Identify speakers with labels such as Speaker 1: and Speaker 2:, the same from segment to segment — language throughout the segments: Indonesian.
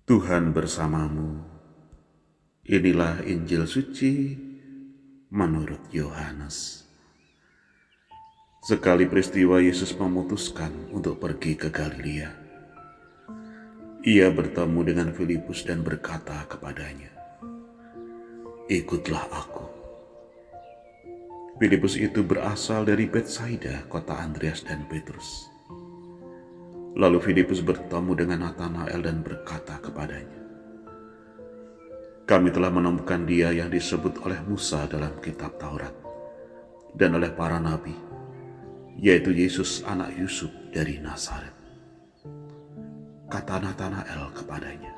Speaker 1: Tuhan bersamamu. Inilah Injil suci menurut Yohanes. Sekali peristiwa Yesus memutuskan untuk pergi ke Galilea. Ia bertemu dengan Filipus dan berkata kepadanya, "Ikutlah aku." Filipus itu berasal dari Betsaida, kota Andreas dan Petrus. Lalu Filipus bertemu dengan Natanael dan berkata kepadanya, "Kami telah menemukan Dia yang disebut oleh Musa dalam kitab Taurat dan oleh para nabi, yaitu Yesus anak Yusuf dari Nazaret." Kata Natanael kepadanya,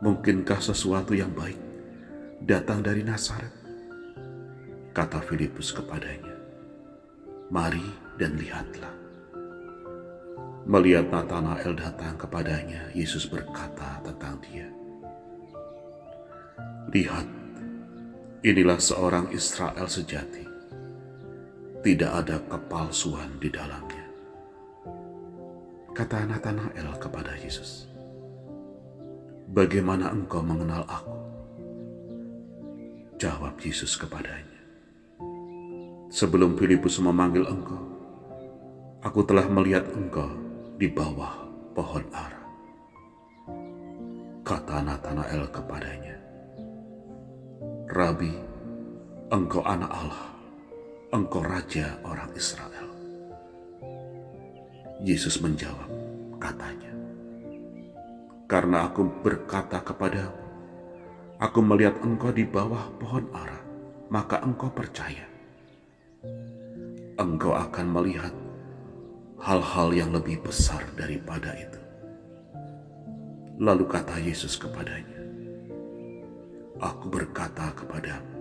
Speaker 1: "Mungkinkah sesuatu yang baik datang dari Nazaret?" Kata Filipus kepadanya, "Mari dan lihatlah." Melihat Natanael datang kepadanya, Yesus berkata tentang dia, "Lihat, inilah seorang Israel sejati. Tidak ada kepalsuan di dalamnya." Kata Natanael kepada Yesus, "Bagaimana engkau mengenal aku?" Jawab Yesus kepadanya, "Sebelum Filipus memanggil engkau, aku telah melihat engkau di bawah pohon ara." Kata Natanael kepadanya, "Rabi, engkau anak Allah, engkau raja orang Israel." Yesus menjawab, katanya, "Karena aku berkata kepadamu, aku melihat engkau di bawah pohon ara, maka engkau percaya. Engkau akan melihat hal-hal yang lebih besar daripada itu." Lalu kata Yesus kepadanya, "Aku berkata kepadamu,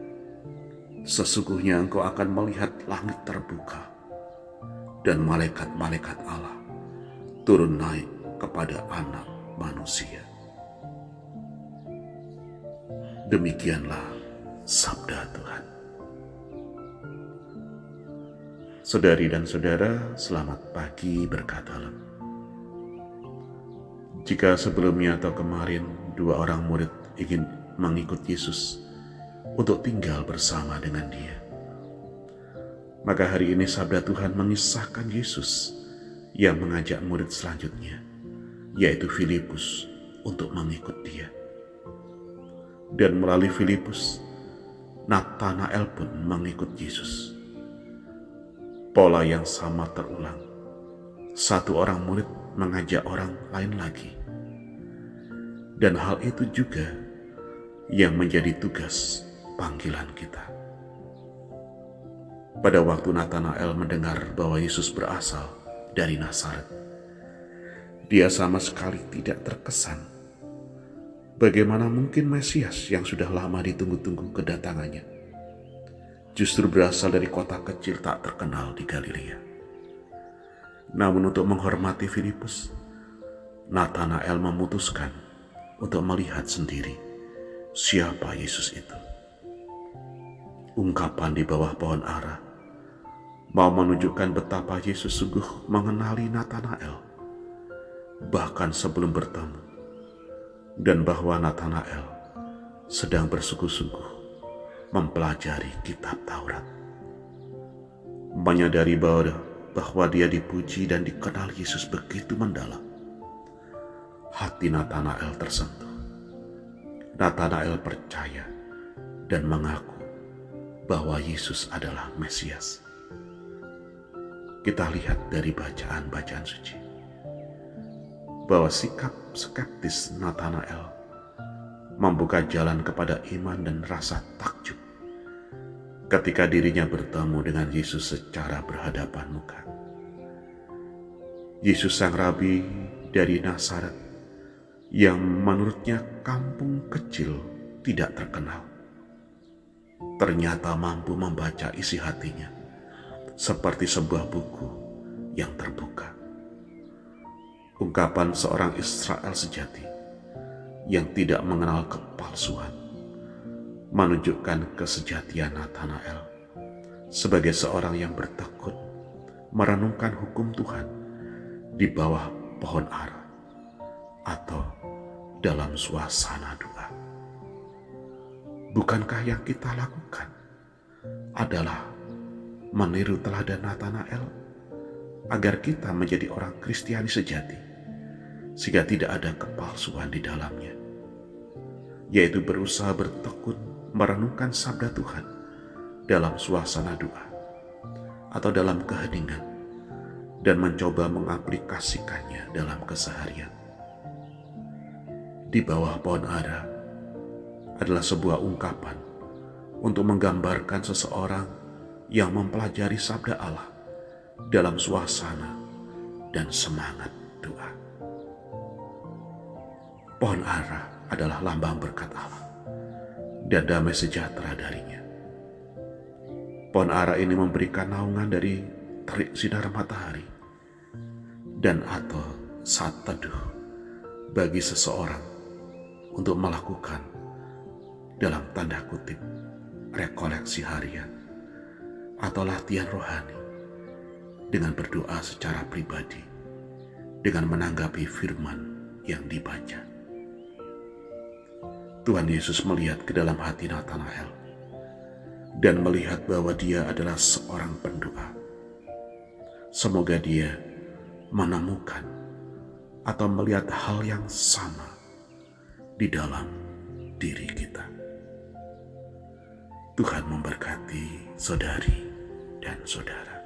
Speaker 1: sesungguhnya engkau akan melihat langit terbuka dan malaikat-malaikat Allah turun naik kepada Anak Manusia." Demikianlah sabda Tuhan. Saudari dan saudara, selamat pagi berkat dalam. Jika sebelumnya atau kemarin dua orang murid ingin mengikut Yesus untuk tinggal bersama dengan Dia, maka hari ini sabda Tuhan mengisahkan Yesus yang mengajak murid selanjutnya, yaitu Filipus, untuk mengikut Dia. Dan melalui Filipus, Natanael pun mengikut Yesus. Pola yang sama terulang. Satu orang murid mengajak orang lain lagi. Dan hal itu juga yang menjadi tugas panggilan kita. Pada waktu Natanael mendengar bahwa Yesus berasal dari Nazaret, dia sama sekali tidak terkesan. Bagaimana mungkin Mesias yang sudah lama ditunggu-tunggu kedatangannya justru berasal dari kota kecil tak terkenal di Galilea. Namun untuk menghormati Filipus, Natanael memutuskan untuk melihat sendiri siapa Yesus itu. Ungkapan di bawah pohon ara mau menunjukkan betapa Yesus sungguh mengenali Natanael bahkan sebelum bertemu, dan bahwa Natanael sedang bersungguh-sungguh mempelajari kitab Taurat. Menyadari bahwa dia dipuji dan dikenal Yesus begitu mendalam, hati Natanael tersentuh. Natanael percaya dan mengaku bahwa Yesus adalah Mesias. Kita lihat dari bacaan-bacaan suci bahwa sikap skeptis Natanael membuka jalan kepada iman dan rasa takjub ketika dirinya bertemu dengan Yesus secara berhadapan muka. Yesus sang rabi dari Nazaret yang menurutnya kampung kecil tidak terkenal, ternyata mampu membaca isi hatinya seperti sebuah buku yang terbuka. Ungkapan seorang Israel sejati yang tidak mengenal kepalsuan menunjukkan kesejatian Natanael sebagai seorang yang bertekun merenungkan hukum Tuhan di bawah pohon ara atau dalam suasana doa. Bukankah yang kita lakukan adalah meniru teladan Natanael agar kita menjadi orang Kristiani sejati, sehingga tidak ada kepalsuan di dalamnya, yaitu berusaha bertekun merenungkan sabda Tuhan dalam suasana doa atau dalam keheningan dan mencoba mengaplikasikannya dalam keseharian. Di bawah pohon ara adalah sebuah ungkapan untuk menggambarkan seseorang yang mempelajari sabda Allah dalam suasana dan semangat doa. Pohon ara adalah lambang berkat Allah dan damai sejahtera darinya. Pohon ara ini memberikan naungan dari terik sinar matahari dan atau saat teduh bagi seseorang untuk melakukan dalam tanda kutip rekoleksi harian atau latihan rohani dengan berdoa secara pribadi dengan menanggapi firman yang dibaca. Tuhan Yesus melihat ke dalam hati Natanael dan melihat bahwa dia adalah seorang pendoa. Semoga dia menemukan atau melihat hal yang sama di dalam diri kita. Tuhan memberkati saudari dan saudara.